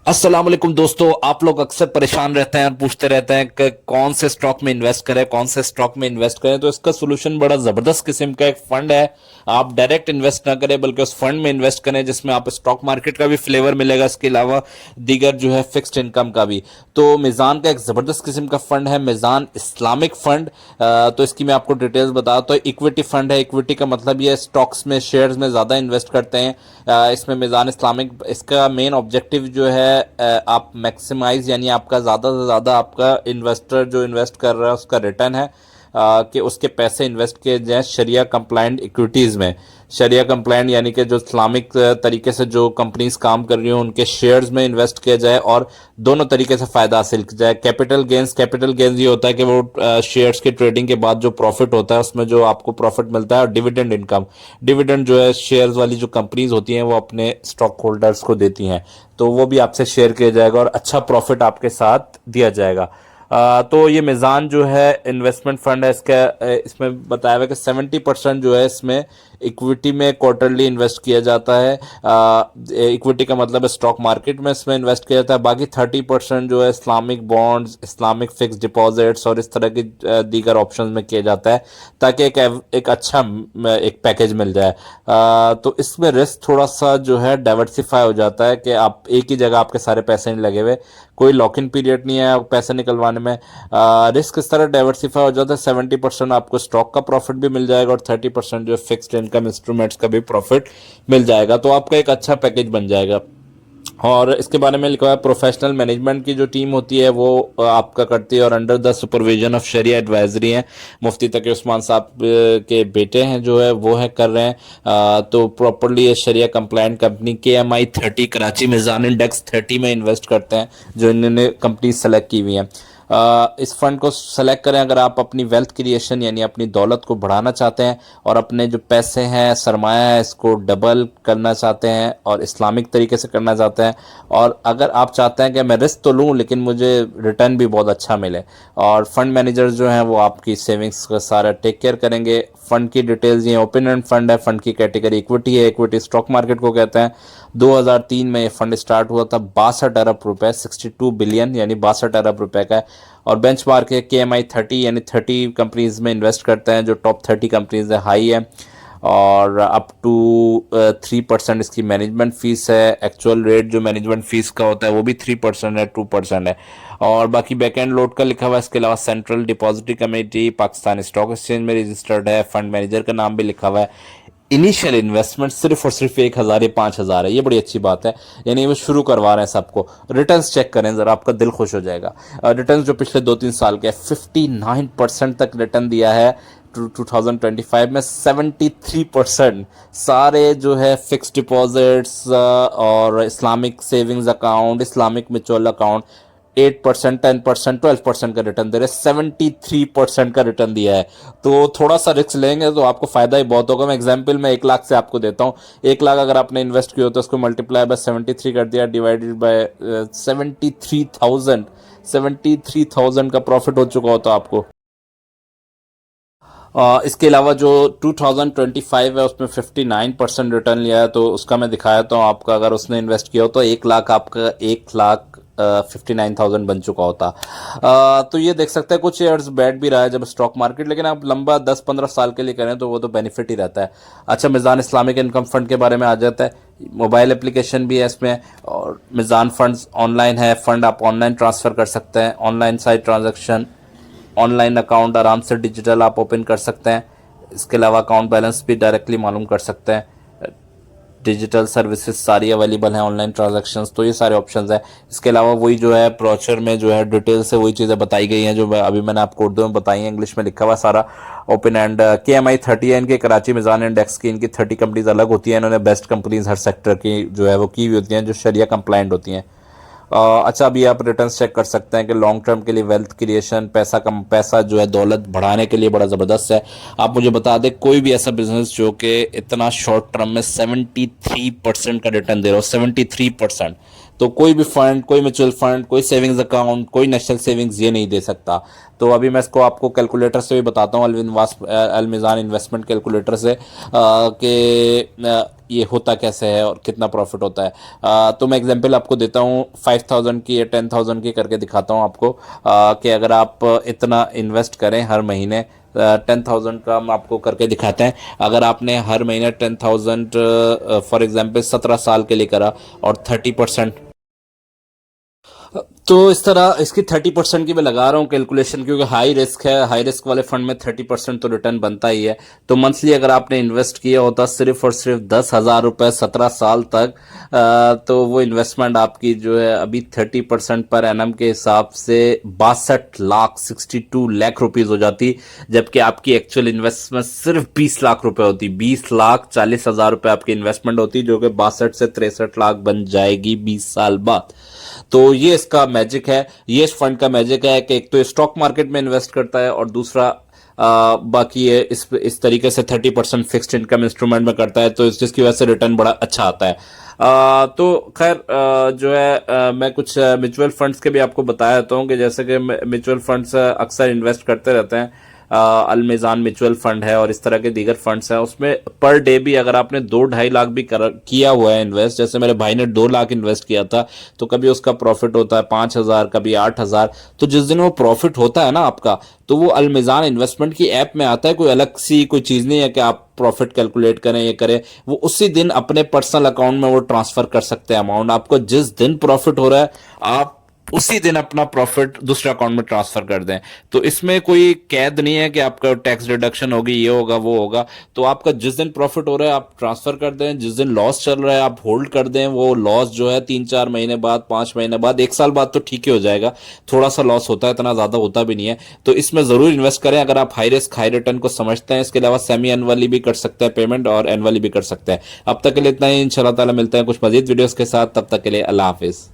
अस्सलाम वालेकुम दोस्तों। आप लोग अक्सर परेशान रहते हैं और पूछते रहते हैं कि कौन से स्टॉक में इन्वेस्ट करें, कौन से स्टॉक में इन्वेस्ट करें। तो इसका सोल्यूशन बड़ा जबरदस्त किस्म का एक फंड है। आप डायरेक्ट इन्वेस्ट ना करें बल्कि उस फंड में इन्वेस्ट करें जिसमें आप स्टॉक मार्केट का भी फ्लेवर मिलेगा, इसके अलावा दीगर जो है फिक्स्ड इनकम का भी। तो मिजान का एक जबरदस्त किस्म का फंड है, मिजान इस्लामिक फंड। तो इसकी मैं आपको डिटेल्स बता तो इक्विटी फंड है। इक्विटी का मतलब ये स्टॉक्स में, शेयर्स में ज्यादा इन्वेस्ट करते हैं। इसमें मिजान इस्लामिक, इसका मेन ऑब्जेक्टिव जो है आप मैक्सिमाइज यानी आपका ज़्यादा से ज़्यादा आपका इन्वेस्टर जो इन्वेस्ट कर रहा है उसका रिटर्न है, कि उसके पैसे इन्वेस्ट किए जाएं शरिया कंप्लाइंट इक्विटीज़ में। शरिया कंप्लाइंट यानी कि जो इस्लामिक तरीके से जो कंपनीज काम कर रही हो उनके शेयर्स में इन्वेस्ट किया जाए और दोनों तरीके से फ़ायदा हासिल किया जाए। कैपिटल गेंस ये होता है कि वो शेयर्स की ट्रेडिंग के बाद जो प्रॉफिट होता है उसमें जो आपको प्रॉफिट मिलता है, और डिविडेंड इनकम, डिविडेंड जो है शेयर्स वाली जो कंपनीज होती हैं वो अपने स्टॉक होल्डर्स को देती हैं, तो वो भी आपसे शेयर किया जाएगा और अच्छा प्रॉफिट आपके साथ दिया जाएगा। तो ये मिजान जो है इन्वेस्टमेंट फंड है, इसमें बताया हुआ है कि 70% जो है इसमें इक्विटी में क्वार्टरली इन्वेस्ट किया जाता है। इक्विटी का मतलब है स्टॉक मार्केट में इसमें इन्वेस्ट किया जाता है। बाकी 30% जो है Islamic bonds, Islamic fix deposits और इस तरह की दीगर ऑप्शंस में किया जाता है, ताकि एक अच्छा एक पैकेज मिल जाए। तो इसमें रिस्क थोड़ा सा जो है डाइवर्सिफाई हो जाता है कि आप एक ही जगह आपके सारे पैसे नहीं लगे हुए, कोई लॉक इन पीरियड नहीं है पैसे निकलवाने में। रिस्क इस तरह डाइवर्सिफाई हो जाता है, 70% आपको स्टॉक का प्रॉफिट भी मिल जाएगा और 30% जो फिक्स्ड इनकम इंस्ट्रूमेंट्स का भी प्रॉफिट मिल जाएगा, तो आपका एक अच्छा पैकेज बन जाएगा। और इसके बारे में लिखा है प्रोफेशनल मैनेजमेंट की जो टीम होती है वो आपका करती है और under the supervision of shariah advisory है। मुफ्ती तकी उस्मान साहब के बेटे हैं जो है वो है कर रहे हैं। तो प्रॉपरली ये शरिया compliant company KMI 30 Karachi Meezan index 30 में इन्वेस्ट करते हैं, जो इन्होंने कंपनी सेलेक्ट की हुई हैं। इस फंड को सेलेक्ट करें अगर आप अपनी वेल्थ क्रिएशन यानी अपनी दौलत को बढ़ाना चाहते हैं और अपने जो पैसे हैं, सरमाया है, इसको डबल करना चाहते हैं और इस्लामिक तरीके से करना चाहते हैं। और अगर आप चाहते हैं कि मैं रिस्क तो लूँ लेकिन मुझे रिटर्न भी बहुत अच्छा मिले, और फंड मैनेजर जो हैं वो आपकी सेविंग्स का सारा टेक केयर करेंगे। फंड की डिटेल्स, ये ओपन एंड फंड है, फंड की कैटेगरी इक्विटी है, इक्विटी स्टॉक मार्केट को कहते हैं। 2003 में ये फंड स्टार्ट हुआ था, 62 अरब रुपए, 62 बिलियन यानी 62 अरब रुपए का है। और बेंचमार्क है KMI 30 यानी 30 कंपनीज में इन्वेस्ट करते हैं, जो टॉप 30 कंपनीज है, हाई है। और अप टू 3% इसकी मैनेजमेंट फीस है। एक्चुअल रेट जो मैनेजमेंट फीस का होता है वो भी 3% है, 2% है। और बाकी बैक एंड लोड का लिखा हुआ है। इसके अलावा central depository committee Pakistan stock exchange में रजिस्टर्ड है। फंड मैनेजर का नाम भी लिखा हुआ है। इनिशियल इन्वेस्टमेंट सिर्फ और सिर्फ 1,000 या 5,000 है, ये बड़ी अच्छी बात है। यानी वो शुरू करवा रहे हैं सबको। रिटर्न्स चेक करें जरा, आपका दिल खुश हो जाएगा। रिटर्न्स जो पिछले 2-3 साल के 59% तक रिटर्न दिया है। 2025 में 73% सारे जो है फिक्स डिपॉजिट्स और Islamic savings account, Islamic mutual account 8%, 10%, 12% का रिटर्न दे रहे, 73% का रिटर्न दिया है। तो थोड़ा सा रिस्क लेंगे तो आपको फायदा ही बहुत होगा। मैं एग्जांपल में 1 लाख से आपको देता हूँ। 1 लाख अगर आपने इन्वेस्ट किया हो तो उसको मल्टीप्लाई बाय 73 कर दिया, डिवाइडेड बाय 73,000, 73,000 का प्रॉफिट हो चुका होता आपको। इसके अलावा जो 2025 है उसमें 59% रिटर्न लिया है, तो उसका मैं दिखाया तो आपका अगर उसने इन्वेस्ट किया हो तो 1 लाख आपका 1,59,000 बन चुका होता। तो ये देख सकते हैं कुछ ईयर्स बैड भी रहा है जब स्टॉक मार्केट, लेकिन आप लंबा 10-15 साल के लिए करें तो वो तो बेनिफिट ही रहता है। अच्छा, मिजान इस्लामिक इनकम फंड के बारे में आ जाता है। मोबाइल एप्लीकेशन भी है इसमें, और मिजान फंड्स ऑनलाइन है। फंड आप ऑनलाइन ट्रांसफ़र कर सकते हैं, online site transaction, online account आराम से डिजिटल आप ओपन कर सकते हैं। इसके अलावा अकाउंट बैलेंस भी डायरेक्टली मालूम कर सकते हैं। डिजिटल सर्विसेज सारी अवेलेबल हैं, ऑनलाइन ट्रांजैक्शंस, तो ये सारे ऑप्शंस हैं। इसके अलावा वही जो है ब्रोचर में जो है डिटेल से वही चीज़ें बताई गई हैं जो अभी मैंने आपको उर्दू में बताई हैं, इंग्लिश में लिखा हुआ सारा ओपन एंड। KMI 30 है इनके, कराची मिजान इंडेक्स की इनकी 30 कंपनीज अलग होती हैं। इन्होंने बेस्ट कंपनीज हर सेक्टर की जो है वो की हुई होती हैं, जो शरिया कंप्लाइंट होती हैं। अच्छा, अभी आप रिटर्न चेक कर सकते हैं कि लॉन्ग टर्म के लिए वेल्थ क्रिएशन, पैसा जो है दौलत बढ़ाने के लिए बड़ा ज़बरदस्त है। आप मुझे बता दें कोई भी ऐसा बिजनेस जो कि इतना शॉर्ट टर्म में 73% का रिटर्न दे रहा हो, 73%। तो कोई भी फंड, कोई म्यूचुअल फंड, कोई सेविंग्स अकाउंट, कोई नेशनल सेविंग्स ये नहीं दे सकता। तो अभी मैं इसको आपको कैलकुलेटर से भी बताता हूँ, अलमिज़ान इन्वेस्टमेंट कैलकुलेटर से कि ये होता कैसे है और कितना प्रॉफिट होता है। तो मैं एग्जांपल आपको देता हूँ 5000 की या 10,000 की करके दिखाता हूँ आपको, कि अगर आप इतना इन्वेस्ट करें हर महीने, 10,000 का हम आपको करके दिखाते हैं। अगर आपने हर महीने 10,000 फॉर एग्जांपल 17 साल के लिए करा और 30%, तो इस तरह इसकी 30% की मैं लगा रहा हूँ कैलकुलेशन, क्योंकि हाई रिस्क है। हाई रिस्क वाले फंड में 30% तो रिटर्न बनता ही है। तो मंथली अगर आपने इन्वेस्ट किया होता सिर्फ और सिर्फ 10,000 रुपये 17 साल तक, तो वो इन्वेस्टमेंट आपकी जो है अभी 30% पर एनम के हिसाब से 62 लाख रुपीज हो जाती, जबकि आपकी एक्चुअल इन्वेस्टमेंट सिर्फ 20 लाख रुपए होती। 20,40,000 रुपये आपकी इन्वेस्टमेंट होती, जो कि 62 से 63 लाख बन जाएगी 20 साल बाद। तो ये इसका मैजिक है, ये इस फंड का मैजिक है कि एक तो स्टॉक मार्केट में इन्वेस्ट करता है और दूसरा बाकी ये इस तरीके से 30% फिक्स्ड इनकम इंस्ट्रूमेंट में करता है, तो जिसकी वजह से रिटर्न बड़ा अच्छा आता है। तो खैर जो है मैं कुछ म्यूचुअल फंड्स के भी आपको बताया देता हूँ कि जैसे कि म्यूचुअल फंड्स अक्सर इन्वेस्ट करते रहते हैं। अलमिज़ान म्यूचुअल फंड है और इस तरह के दीगर फंड्स हैं, उसमें पर डे भी अगर आपने 2-2.5 लाख भी किया हुआ है इन्वेस्ट, जैसे मेरे भाई ने 2 लाख इन्वेस्ट किया था, तो कभी उसका प्रॉफिट होता है 5,000, कभी 8,000। तो जिस दिन वो प्रॉफिट होता है ना आपका, तो वो अलमिज़ान इन्वेस्टमेंट की ऐप में आता है। कोई अलग सी कोई चीज़ नहीं है कि आप प्रॉफिट कैलकुलेट करें, ये करें। वो उसी दिन अपने पर्सनल अकाउंट में वो ट्रांसफर कर सकते हैं अमाउंट। आपको जिस दिन प्रॉफिट हो रहा है, आप उसी दिन अपना प्रॉफिट दूसरे अकाउंट में ट्रांसफर कर दें। तो इसमें कोई कैद नहीं है कि आपका टैक्स डिडक्शन होगी, ये होगा वो होगा। तो आपका जिस दिन प्रॉफिट हो रहा है आप ट्रांसफर कर दें, जिस दिन लॉस चल रहा है आप होल्ड कर दें। वो लॉस जो है 3-4 महीने बाद, 5 महीने बाद, 1 साल बाद तो ठीक ही हो जाएगा। थोड़ा सा लॉस होता है, इतना ज्यादा होता भी नहीं है। तो इसमें जरूर इन्वेस्ट करें अगर आप हाई रिस्क हाई रिटर्न को समझते हैं। इसके अलावा सेमी एनुअली भी कर सकते हैं पेमेंट और एनुअली भी कर सकते हैं। अब तक के लिए इतना ही, इंशाल्लाह ताला मिलते हैं कुछ मजीद वीडियोस के साथ। तब तक के लिए अल्लाह हाफिज।